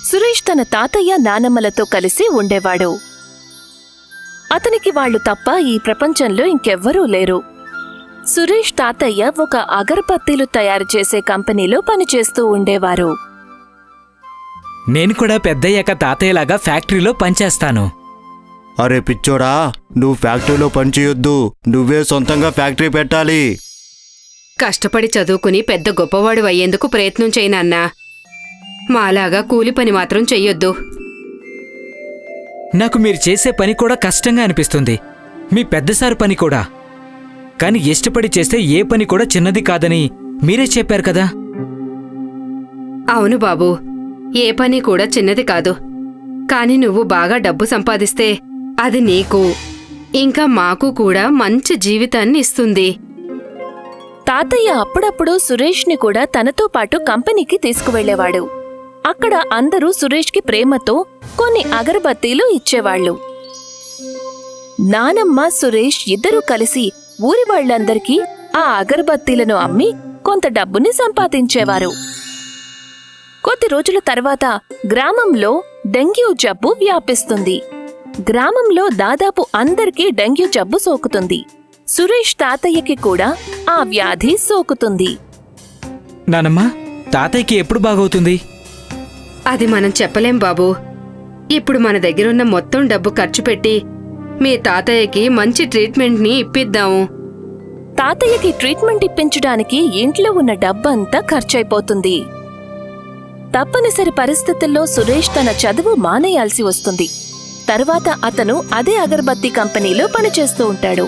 సురేష్ తన తాతయ్య నానమ్మలతో కలిసి ఉండేవాడు. అతనికి వాళ్లు తప్ప ఈ ప్రపంచంలో ఇంకెవ్వరూ లేరు. సురేష్ తాతయ్య ఒక అగరబత్తీలు తయారు చేసే కంపెనీలో పనిచేస్తూ ఉండేవారు. నేను కూడా పెద్దయ్యాక తాతయ్యలాగా ఫ్యాక్టరీలో పనిచేస్తాను. అరే పిచ్చోడా, నువ్వు ఫ్యాక్టరీలో పనిచేయొద్దు, నువ్వే సొంతంగా ఫ్యాక్టరీ పెట్టాలి. కష్టపడి చదువుకుని పెద్ద గొప్పవాడు అయ్యేందుకు ప్రయత్నం చేయనన్నా. మాలాగా కూలి పని మాత్రం చెయ్యొద్దు. నాకు మీరు చేసే పని కూడా కష్టంగా అనిపిస్తుంది, మీ పెద్దసారి పని కూడా. కాని ఇష్టపడి చేస్తే ఏ పని కూడా చిన్నది కాదని మీరే చెప్పారు కదా. అవును బాబూ, ఏ పని కూడా చిన్నది కాదు. కాని నువ్వు బాగా డబ్బు సంపాదిస్తే అది నీకు ఇంకా మాకు కూడా మంచి జీవితాన్ని ఇస్తుంది. తాతయ్య అప్పుడప్పుడు సురేష్ని కూడా తనతో పాటు కంపెనీకి తీసుకువెళ్లేవాడు. అక్కడ అందరూ సురేష్కి ప్రేమతో కొన్ని అగరబత్తీలు ఇచ్చేవాళ్లు. నానమ్మ, సురేష్ ఇద్దరూ కలిసి ఊరి వాళ్లందరికీ ఆ అగరబత్తీలను అమ్మి కొంత డబ్బుని సంపాదించేవారు. కొద్ది రోజుల తర్వాత గ్రామంలో డెంగ్యూ జబ్బు వ్యాపిస్తుంది. గ్రామంలో దాదాపు అందరికీ డెంగ్యూ జబ్బు సోకుతుంది. సురేష్ తాతయ్యకి కూడా ఆ వ్యాధి సోకుతుంది. నానమ్మా, తాతయ్యకి ఎప్పుడు బాగవుతుంది? అది మనం చెప్పలేం బాబూ. ఇప్పుడు మన దగ్గరున్న మొత్తం డబ్బు ఖర్చు పెట్టి మీ తాతయ్యకి మంచి ట్రీట్మెంట్ని ఇప్పిద్దాము. తాతయ్యకి ట్రీట్మెంట్ ఇప్పించడానికి ఇంట్లో ఉన్న డబ్బంతా ఖర్చయిపోతుంది. తప్పనిసరి పరిస్థితుల్లో సురేష్ తన చదువు మానేయాల్సి వస్తుంది. తర్వాత అతను అదే అగరబత్తి కంపెనీలో పనిచేస్తూ ఉంటాడు.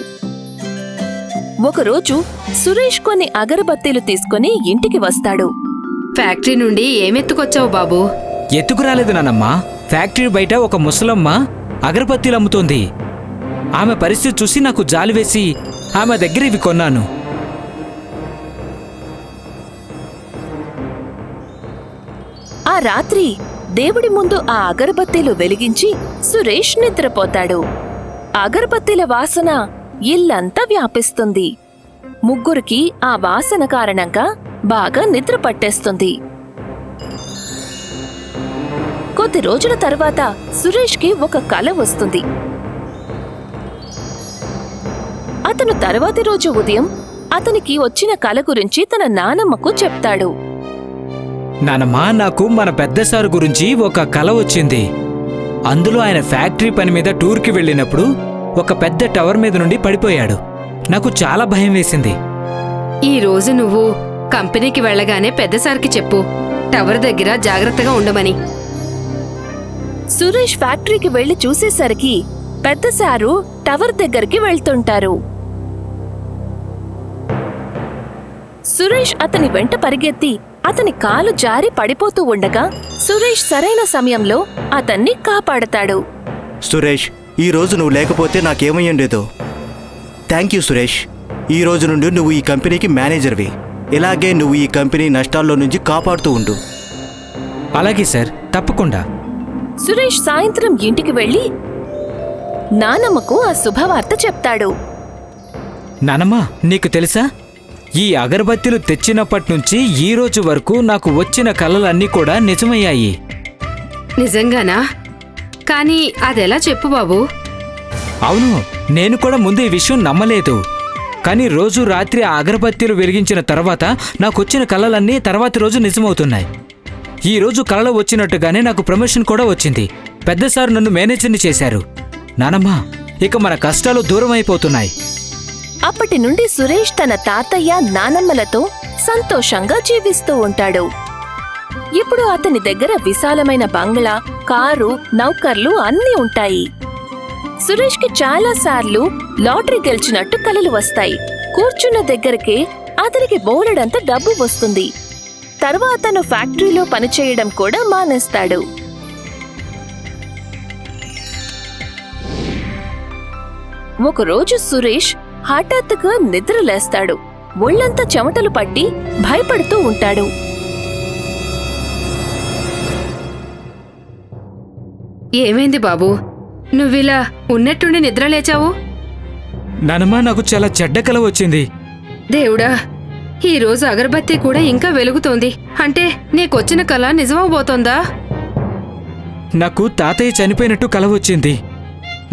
ఒకరోజు సురేష్ కొన్ని అగరబత్తీలు తీసుకుని ఇంటికి వస్తాడు. ఫ్యాక్టరీ నుండి ఏమెత్తుకొచ్చావు బాబూ? ఎత్తుకురాలేదు నానమ్మా. ఫ్యాక్టరీ బయట ఒక ముసలమ్మ అగరబత్తీలు అమ్ముతోంది. ఆమె పరిస్థితి చూసి నాకు జాలివేసి ఆమె దగ్గర ఇవి కొన్నాను. ఆ రాత్రి దేవుడి ముందు ఆ అగరబత్తీలు వెలిగించి సురేష్ నిద్రపోతాడు. అగరబత్తీల వాసన ఇల్లంతా వ్యాపిస్తుంది. ముగ్గురికి ఆ వాసన కారణంగా బాగా నిద్ర పట్టేస్తుంది. కొద్ది రోజుల తర్వాత సురేష్కి ఒక కల వస్తుంది. అతను తర్వాతి రోజు ఉదయం అతనికి వచ్చిన కల గురించి తన నానమ్మకు చెప్తాడు. నానమ్మా, నాకు మన పెద్దసారు గురించి ఒక కల వచ్చింది. అందులో ఆయన ఫ్యాక్టరీ పని మీద టూర్కి వెళ్ళినప్పుడు ఒక పెద్ద టవర్ మీద నుండి పడిపోయాడు. నాకు చాలా భయం వేసింది. ఈ రోజు నువ్వు కంపెనీకి వెళ్లగానే పెద్దసారికి చెప్పు, టవర్ దగ్గర జాగ్రత్తగా ఉండమని. సురేష్ ఫ్యాక్టరీకి వెళ్లి చూసేసరికి పెద్దసారు టవర్ దగ్గరికి వెళ్తుంటారు. సురేష్ అతని వెంట పరిగెత్తి అతని కాలు జారి పడిపోతూ ఉండగా సురేష్ సరైన సమయంలో అతన్ని కాపాడతాడు. సురేష్, ఈ రోజు నువ్వు లేకపోతే నాకేమయ్యుండేదో. Thank you Suresh. ఈ రోజు నుండి నువ్వు ఈ కంపెనీకి మేనేజర్వి. ఇలాగే నువ్వు ఈ కంపెనీ నష్టాల్లో నుంచి కాపాడుతూ ఉండు. అలాగే సార్, తప్పకుండా. సురేష్ సాయంత్రం ఇంటికి వెళ్లి నానమ్మకు ఆ శుభవార్త చెప్తాడు. నానమ్మా, నీకు తెలుసా, ఈ అగరబత్తీలు తెచ్చినప్పట్నుంచి ఈ రోజు వరకు నాకు వచ్చిన కలలన్నీ కూడా నిజమయ్యాయి. నిజంగానా? కానీ అదెలా చెప్పు బాబూ? అవును, నేను కూడా ముందు ఈ విషయం నమ్మలేదు. కానీ రోజు రాత్రి ఆ అగరబత్తీలు వెలిగించిన తర్వాత నాకొచ్చిన కలలన్నీ తర్వాతి రోజు నిజమవుతున్నాయి. ఈ రోజు కలలో వచ్చినట్టుగానే నాకు ప్రమోషన్ కూడా వచ్చింది. పెద్దసారు నన్ను మేనేజర్ని చేశారు. నానమ్మా, ఇక మన కష్టాలు దూరం అయిపోతున్నాయి. అప్పటి నుండి సురేష్ తన తాతయ్య నానమ్మలతో సంతోషంగా జీవిస్తూ ఉంటాడు. ఇప్పుడు అతని దగ్గర విశాలమైన బంగ్లా, కారు, నౌకర్లు అన్నీ ఉంటాయి. సురేష్కి చాలా సార్లు లాటరీ గెలిచినట్టు కలలు వస్తాయి. కూర్చున్న దగ్గరకే అతనికి బోలెడంత డబ్బు వస్తుంది. తర్వాత అతను ఫ్యాక్టరీలో పనిచేయడం కూడా మానేస్తాడు. ఒకరోజు సురేష్ హఠాత్తుగా నిద్రలేస్తాడు. ఒళ్లంతా చెమటలు పట్టి భయపడుతూ ఉంటాడు. ఏమైంది బాబూ? నువ్విలా ఉన్నట్టుండి నిద్రలేచావు? నానమ్మా, నాకు చాలా చెడ్డ కల వచ్చింది. దేవుడా, ఈరోజు అగరబత్తి కూడా ఇంకా వెలుగుతోంది. అంటే నీకొచ్చిన కల నిజమవబోతోందా? నాకు తాతయ్య చనిపోయినట్టు కల వచ్చింది.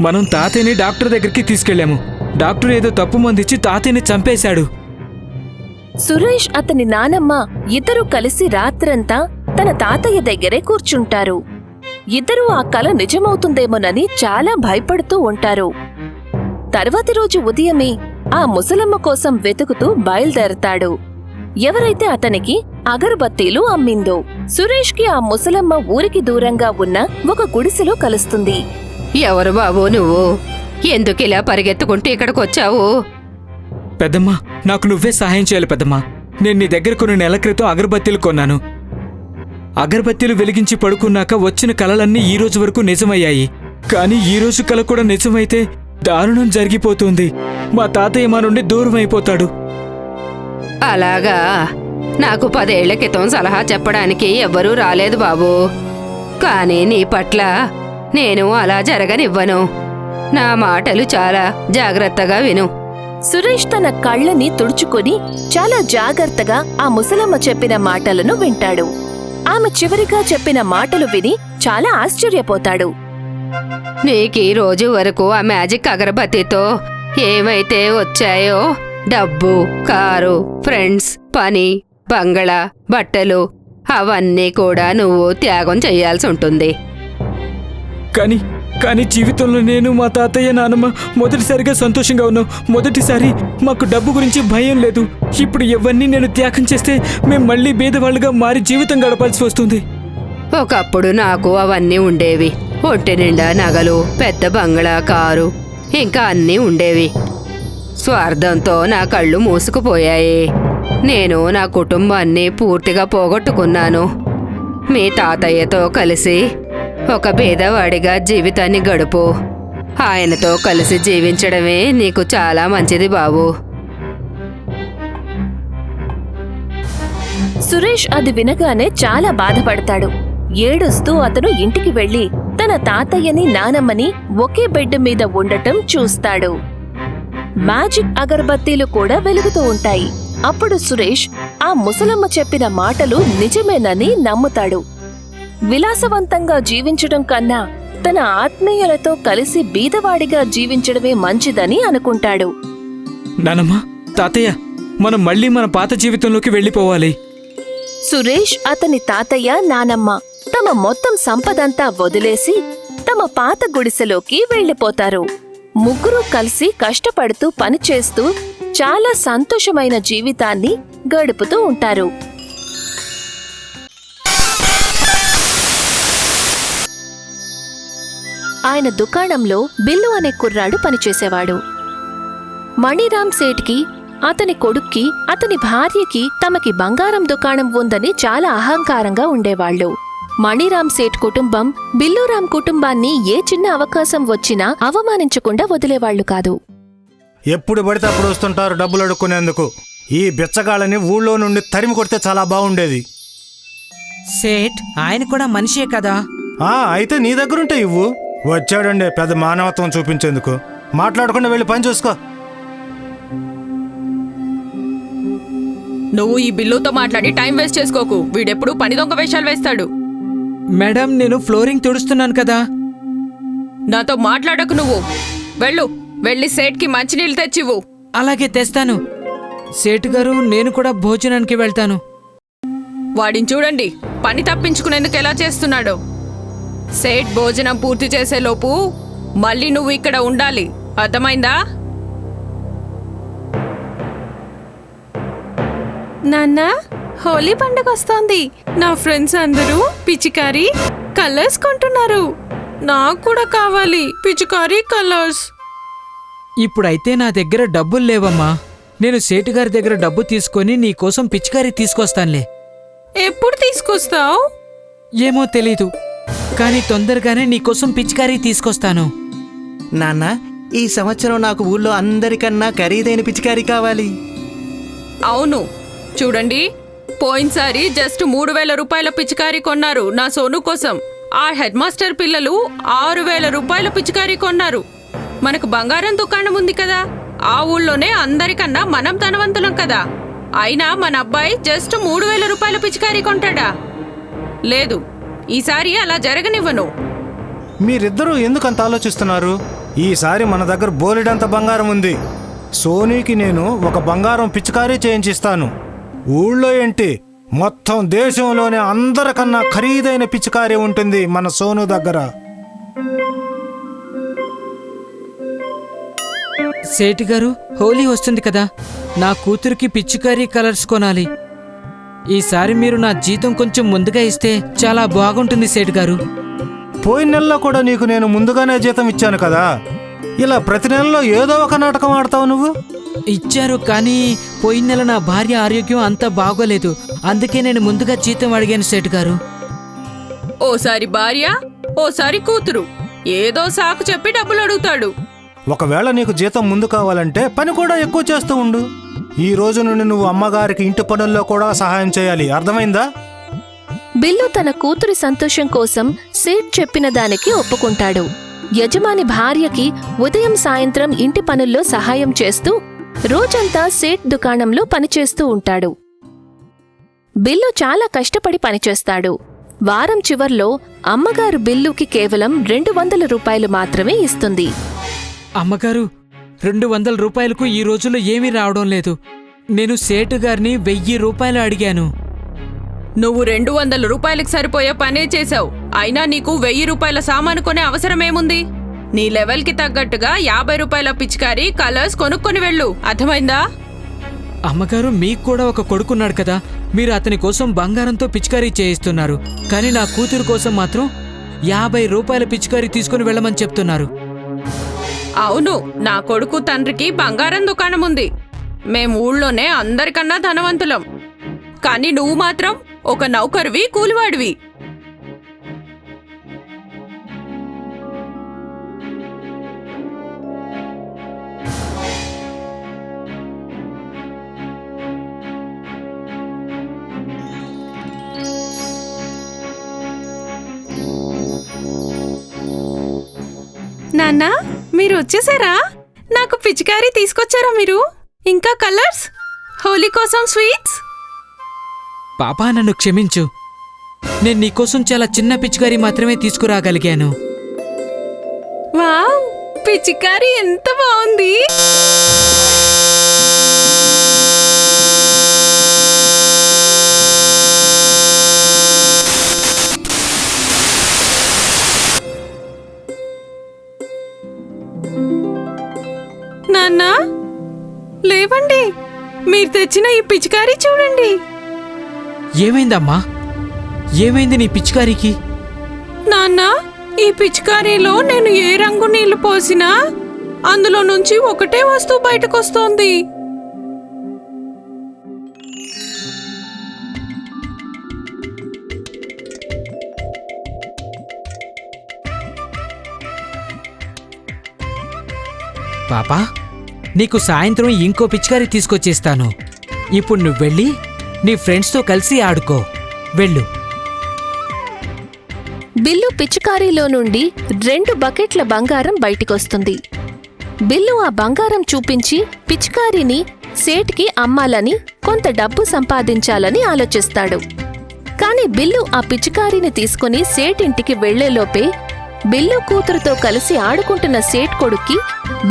మనం తాతయ్యని డాక్టర్ దగ్గరికి తీసుకెళ్ళాము. డాక్టర్ ఏదో తప్పు మందిచ్చి తాతయ్యని చంపేశాడు. సురేష్ అతని నానమ్మ ఇద్దరూ కలిసి రాత్రంతా తన తాతయ్య దగ్గరే కూర్చుంటారు. ఇద్దరూ ఆ కల నిజమవుతుందేమోనని చాలా భయపడుతూ ఉంటారు. తర్వాతి రోజు ఉదయమే ఆ ముసలమ్మ కోసం వెతుకుతూ బయలుదేరతాడు. ఎవరైతే అతనికి అగరబత్తీలు అమ్మిందో. సురేష్కి ఆ ముసలమ్మ ఊరికి దూరంగా ఉన్న ఒక గుడిసెలో కలుస్తుంది. ఎవరు బాబు నువ్వు? ఎందుకిలా పరిగెత్తుకుంటూ ఇక్కడికొచ్చావు? పెద్దమ్మా, నాకు నువ్వే సహాయం చేయాలి పెద్దమ్మా. నేను నీ దగ్గర కొన్ని నెలల క్రితం అగరబత్తీలు కొన్నాను. అగరబత్తీలు వెలిగించి పడుకున్నాక వచ్చిన కలలన్నీ ఈ రోజు వరకు నిజమయ్యాయి. కానీ ఈ రోజు కల కూడా నిజమైతే దారుణం జరిగిపోతుంది. మా తాతయ్య మా నుండి దూరం అయిపోతాడు. అలాగా? నాకు 10 ఏళ్ల క్రితం సలహా చెప్పడానికి ఎవ్వరూ రాలేదు బాబూ. కానీ నీ పట్ల నేను అలా జరగనివ్వను. నా మాటలు చాలా జాగ్రత్తగా విను. సురేష్ తన కళ్ళని తుడుచుకుని చాలా జాగ్రత్తగా ఆ ముసలమ్మ చెప్పిన మాటలను వింటాడు. ఆమె చివరిగా చెప్పిన మాటలు విని చాలా ఆశ్చర్యపోతాడు. నీకీ రోజు వరకు ఆ మ్యాజిక్ అగరబత్తితో ఏమైతే వచ్చాయో, డబ్బు, కారు, ఫ్రెండ్స్, పని, బంగళా, బట్టలు, అవన్నీ కూడా నువ్వు త్యాగం చెయ్యాల్సి ఉంటుంది. కానీ జీవితంలో నేను, మా తాతయ్య, నానమ్మ మొదటిసారిగా సంతోషంగా ఉన్నాం. మొదటిసారి మాకు డబ్బు గురించి భయం లేదు. ఇప్పుడు ఇవన్నీ నేను త్యాగం చేస్తే మేం మళ్ళీ బీదవాళ్ళుగా మారి జీవితం గడపాల్సి వస్తుంది. ఒకప్పుడు నాకు అవన్నీ ఉండేవి. ఒంటి నిండా నగలు, పెద్ద బంగళా, కారు, ఇంకా అన్నీ ఉండేవి. స్వార్థంతో నా కళ్ళు మూసుకుపోయాయి. నేను నా కుటుంబాన్ని పూర్తిగా పోగొట్టుకున్నాను. మీ తాతయ్యతో కలిసి ఒక పేదవాడిగా జీవితాన్ని గడుపు. ఆయనతో కలిసి జీవించడమే నీకు చాలా మంచిది బాబు. సురేష్ అది వినగానే చాలా బాధపడతాడు. ఏడుస్తూ అతను ఇంటికి వెళ్లి తన తాతయ్యని, నానమ్మని ఒకే బెడ్ మీద ఉండటం చూస్తాడు. మ్యాజిక్ అగరబత్తీలు కూడా వెలుగుతూ ఉంటాయి. అప్పుడు సురేష్ ఆ ముసలమ్మ చెప్పిన మాటలు నిజమేనని నమ్ముతాడు. విలాసవంతంగా జీవించడం కన్నా తన ఆత్మీయులతో కలిసి బీదవాడిగా జీవించడమే మంచిదని అనుకుంటాడు. నానమ్మ, తాతయ్య, మనం మళ్ళీ మన పాత జీవితంలోకి వెళ్ళిపోవాలి. సురేష్, అతని తాతయ్య, నానమ్మ తమ మొత్తం సంపదంతా వదిలేసి తమ పాత గుడిసెలోకి వెళ్లిపోతారు. ముగ్గురూ కలిసి కష్టపడుతూ పనిచేస్తూ చాలా సంతోషమైన జీవితాన్ని గడుపుతూ ఉంటారు. ఆయన దుకాణంలో బిల్లు అనే కుర్రాడు పనిచేసేవాడు. మణిరామ్ సేఠ్కి, అతని కొడుక్కి, అతని భార్యకి తమకి బంగారం దుకాణం ఉందని చాలా అహంకారంగా ఉండేవాళ్లు. మణిరామ్ సేఠ్ కుటుంబం బిల్లురామ్ కుటుంబాన్ని ఏ చిన్న అవకాశం వచ్చినా అవమానించకుండా వదిలేవాళ్లు కాదు. ఎప్పుడు పడితే అప్పుడు వస్తుంటారు డబ్బులు అడుక్కునేందుకు. ఈ బిచ్చగాళ్ళని ఊళ్ళో నుండి తరిమి కొడితే చాలా బాగుండేది. సేట్ ఆయన కూడా మనిషే కదా. అయితే నీ దగ్గరుంటే ఇవ్వు. వచ్చాడండి పెద్ద మానవత్వం చూపించేందుకు. మాట్లాడకుండా వెళ్ళి పని చూసుకో. నువ్వు ఈ బిల్లుతో మాట్లాడి టైం వేస్ట్ చేసుకోకు. వీడెప్పుడు పని దొంగ వేషాలు వేస్తాడు. మేడం, నేను ఫ్లోరింగ్ తుడుస్తున్నాను కదా. నాతో మాట్లాడకు నువ్వు. వెళ్ళి సేట్కి మంచినీళ్ళు తెచ్చివ్వు. అలాగే తెస్తాను. సేటు గారు, నేను కూడా భోజనానికి వెళ్తాను. వాడిని చూడండి, పని తప్పించుకునేందుకు ఎలా చేస్తున్నాడో. సేట్ భోజనం పూర్తి చేసేలోపు మళ్ళీ నువ్వు ఇక్కడ ఉండాలి, అర్థమైందా? నాన్న, హోలీ పండుగ వస్తోంది. నా ఫ్రెండ్స్ అందరూ పిచికారీ కలర్స్ కొంటున్నారు. నాకు కూడా కావాలి పిచికారీ కలర్స్. ఇప్పుడైతే నా దగ్గర డబ్బులు లేవమ్మా. నేను సేటు గారి దగ్గర డబ్బు తీసుకొని నీకోసం పిచికారీ తీసుకొస్తానులే. ఎప్పుడు తీసుకొస్తావు? ఏమో తెలీదు, కానీ తొందరగానే నీకోసం పిచికారీ తీసుకొస్తాను. నాన్న, ఈ సంవత్సరం నాకు ఊళ్ళో అందరికన్నా ఖరీదైన పిచికారీ కావాలి. అవును, చూడండి, పోయినసారి జస్ట్ 3000 రూపాయల పిచికారీ కొన్నారు నా సోను కోసం. ఆ హెడ్ మాస్టర్ పిల్లలు 6000 రూపాయల పిచికారీ కొన్నారు. మనకు బంగారం దుకాణం ఉంది కదా, ఆ ఊళ్ళోనే అందరికన్నా మనం ధనవంతులం కదా. అయినా మన అబ్బాయి జస్ట్ 3000 రూపాయల పిచికారీ కొంటాడా? లేదు, ఈసారి అలా జరగనివ్వను. మీరిద్దరూ ఎందుకంత ఆలోచిస్తున్నారు? ఈసారి మన దగ్గర బోలెడంత బంగారం ఉంది. సోనీకి నేను ఒక బంగారం పిచికారీ చేయించిస్తాను. ఊళ్ళో ఏంటి, మొత్తం దేశంలోనే అందరికన్నా ఖరీదైన పిచికారీ ఉంటుంది మన సోను దగ్గర. సేటు గారు, హోలీ వస్తుంది కదా, నా కూతురికి పిచ్చికారీ కలర్స్ కొనాలి. ఈసారి మీరు నా జీతం కొంచెం ముందుగా ఇస్తే చాలా బాగుంటుంది సేటు గారు. పోయిన నెలలో కూడా నీకు నేను ముందుగానే జీతం ఇచ్చాను కదా. ఇలా ప్రతి నెలలో ఏదో ఒక నాటకం ఆడతావు నువ్వు. ఇచ్చారు, కానీ పోయిన నెల నా భార్య ఆరోగ్యం అంత బాగోలేదు. అందుకే నేను ముందుగా జీతం అడిగాను సేటు గారు. ఓసారి భార్య, ఓసారి కూతురు ఏదో సాకు చెప్పి డబ్బులు అడుగుతాడు. ఒకవేళ నీకు జీతం ముందు కావాలంటే పని కూడా ఎక్కువ చేస్తూ ఉండు. ఈ రోజు నుండి నువ్వు అమ్మగారికి ఇంటి పనుల్లో కూడా సహాయం చేయాలి, అర్థమైందా? బిల్లు తన కూతురి సంతోషం కోసం సేట్ చెప్పిన దానికి ఒప్పుకుంటాడు. యజమాని భార్యకి ఉదయం సాయంత్రం ఇంటి పనుల్లో సహాయం చేస్తూ రోజంతా సేట్ దుకాణంలో పనిచేస్తూ ఉంటాడు. బిల్లు చాలా కష్టపడి పనిచేస్తాడు. వారం చివర్లో అమ్మగారు బిల్లుకి కేవలం 200 రూపాయలు మాత్రమే ఇస్తుంది. అమ్మగారు, 200 రూపాయలకు ఈ రోజుల్లో ఏమీ రావడం లేదు. నేను సేటు గారిని 1000 రూపాయలు అడిగాను. నువ్వు 200 రూపాయలకు సరిపోయే పనే చేశావు. అయినా నీకు 1000 రూపాయల సామాను కొనే అవసరమేముంది? నీ లెవెల్కి తగ్గట్టుగా 50 రూపాయల పిచికారీ కలర్స్ కొనుక్కొని వెళ్ళు, అర్థమైందా? అమ్మగారు, మీకు కూడా ఒక కొడుకున్నాడు కదా, మీరు అతని కోసం బంగారంతో పిచికారీ చేయిస్తున్నారు. కానీ నా కూతురు కోసం మాత్రం 50 రూపాయల పిచికారీ తీసుకుని వెళ్ళమని చెప్తున్నారు. అవును, నా కొడుకు తండ్రికి బంగారం దుకాణం ఉంది. మేం ఊళ్ళోనే అందరికన్నా ధనవంతులం. కానీ నువ్వు మాత్రం ఒక నౌకరువి, కూలివాడివి. నాన్నా, మీరు వచ్చేసారా? నాకు పిచికారీ తీసుకొచ్చారా మీరు? ఇంకా కలర్స్, హోలీ కోసం స్వీట్స్. పాపా, నన్ను క్షమించు. నేను నీకోసం చాలా చిన్న పిచికారీ మాత్రమే తీసుకురాగలిగాను. వావ్, పిచికారీ ఎంత బాగుంది! నాన్నా, లేవండి. మీరు తెచ్చిన ఈ పిచికారీ చూడండి. ఏమైందమ్మా? ఏమైంది నీ పిచికారీకి? నాన్న, ఈ పిచికారీలో నేను ఏ రంగు నీళ్లు పోసినా అందులో నుంచి ఒకటే వస్తువు బయటకొస్తోంది. పాపా, నీకు సాయంత్రం ఇంకో పిచికారీ తీసుకొచ్చేస్తాను. ఇప్పుడు నువ్వు వెళ్ళి నీ ఫ్రెండ్స్తో కలిసి ఆడుకో. వెళ్ళు. బిల్లు పిచికారీలో నుండి 2 బకెట్ల బంగారం బయటికొస్తుంది. బిల్లు ఆ బంగారం చూపించి పిచికారీని సేట్కి అమ్మాలని, కొంత డబ్బు సంపాదించాలని ఆలోచిస్తాడు. కాని బిల్లు ఆ పిచికారీని తీసుకుని సేట్ ఇంటికి వెళ్లేలోపే బిల్లు కూతురుతో కలిసి ఆడుకుంటున్న సేట్ కొడుక్కి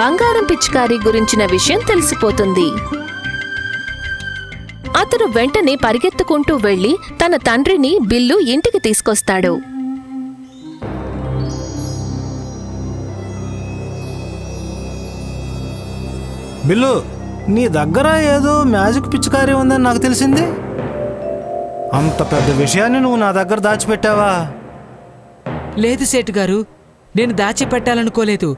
బంగారం పిచికారీ గురించిన విషయం తెలిసిపోతుంది. అతను వెంటనే పరిగెత్తుకుంటూ వెళ్లి తన తండ్రిని బిల్లు ఇంటికి తీసుకొస్తాడు. బిల్లు, నీ దగ్గర ఏదో మ్యాజిక్ పిచికారీ ఉందని నాకు తెలిసింది. అంత పెద్ద విషయాన్ని నువ్వు నా దగ్గర దాచిపెట్టావా? లేదు సేటు గారు, నేను దాచిపెట్టాలనుకోలేదు.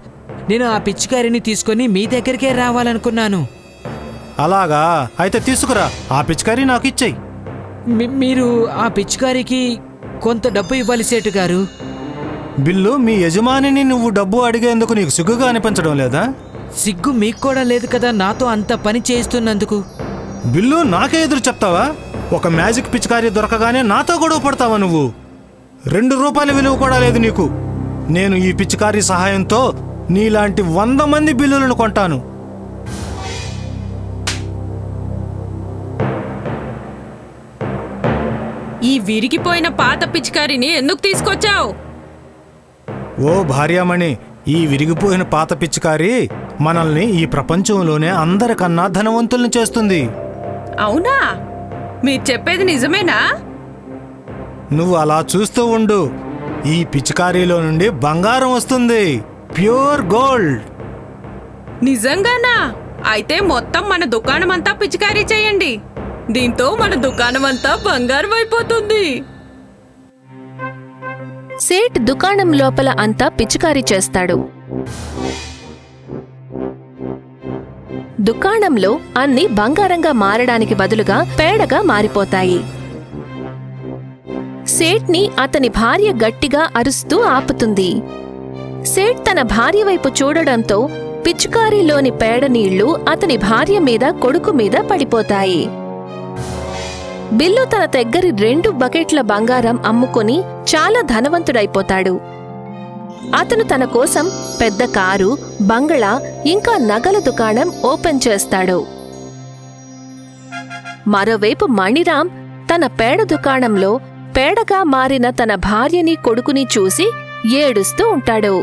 నేను ఆ పిచికారిని తీసుకొని మీ దగ్గరికే రావాలనుకున్నాను. అలాగా, అయితే తీసుకురా. ఆ పిచికారీ నాకు ఇచ్చేయి. మీరు ఆ పిచికారికి కొంత డబ్బు ఇవ్వాలి సేటు గారు. బిల్లు, మీ యజమానిని నువ్వు డబ్బు అడిగేందుకు నీకు సిగ్గుగా అనిపించడం లేదా? సిగ్గు మీకు కూడా లేదు కదా నాతో అంత పని చేయిస్తున్నందుకు. బిల్లు, నాకే ఎదురు చెప్తావా? ఒక మ్యాజిక్ పిచికారీ దొరకగానే నాతో గొడవ పడతావా నువ్వు? 2 రూపాయల విలువ కూడా లేదు నీకు. నేను ఈ పిచికారీ సహాయంతో నీలాంటి 100 మంది బిల్లులను కొంటాను. ఈ విరిగిపోయిన పాత పిచికారిని ఎందుకు తీసుకొచ్చావు? ఓ భార్యామణి, ఈ విరిగిపోయిన పాత పిచికారి మనల్ని ఈ ప్రపంచంలోనే అందరికన్నా ధనవంతుల్ని చేస్తుంది. అవునా? మీరు చెప్పేది నిజమేనా? నువ్వు అలా చూస్తూ ఉండు. ఈ పిచికారీలో నుండి బంగారం వస్తుంది, ప్యూర్ గోల్డ్. నిజంగానా? అయితే మొత్తం మన దుకాణం అంతా పిచికారీ చేయండి. దీంతో మన దుకాణం అంతా బంగారం అయిపోతుంది. సేట్ దుకాణం లోపల అంతా పిచికారీ చేస్తాడు. దుకాణంలో అన్ని బంగారంగా మారడానికి బదులుగా పేడగా మారిపోతాయి. సేట్ని అతని భార్య గట్టిగా అరుస్తూ ఆపుతుంది. సేట్ తన భార్య వైపు చూడడంతో పిచికారీలోని పేడ నీళ్లు అతని భార్య మీద, కొడుకు మీద పడిపోతాయి. బిల్లు తన దగ్గరి 2 బకెట్ల బంగారం అమ్ముకొని చాలా ధనవంతుడైపోతాడు. అతను తన కోసం పెద్ద కారు, బంగళా, ఇంకా నగల దుకాణం ఓపెన్ చేస్తాడు. మరోవైపు మణిరామ్ తన పేడ దుకాణంలో పేడగా మారిన తన భార్యని, కొడుకుని చూసి ఏడుస్తూ ఉంటాడు.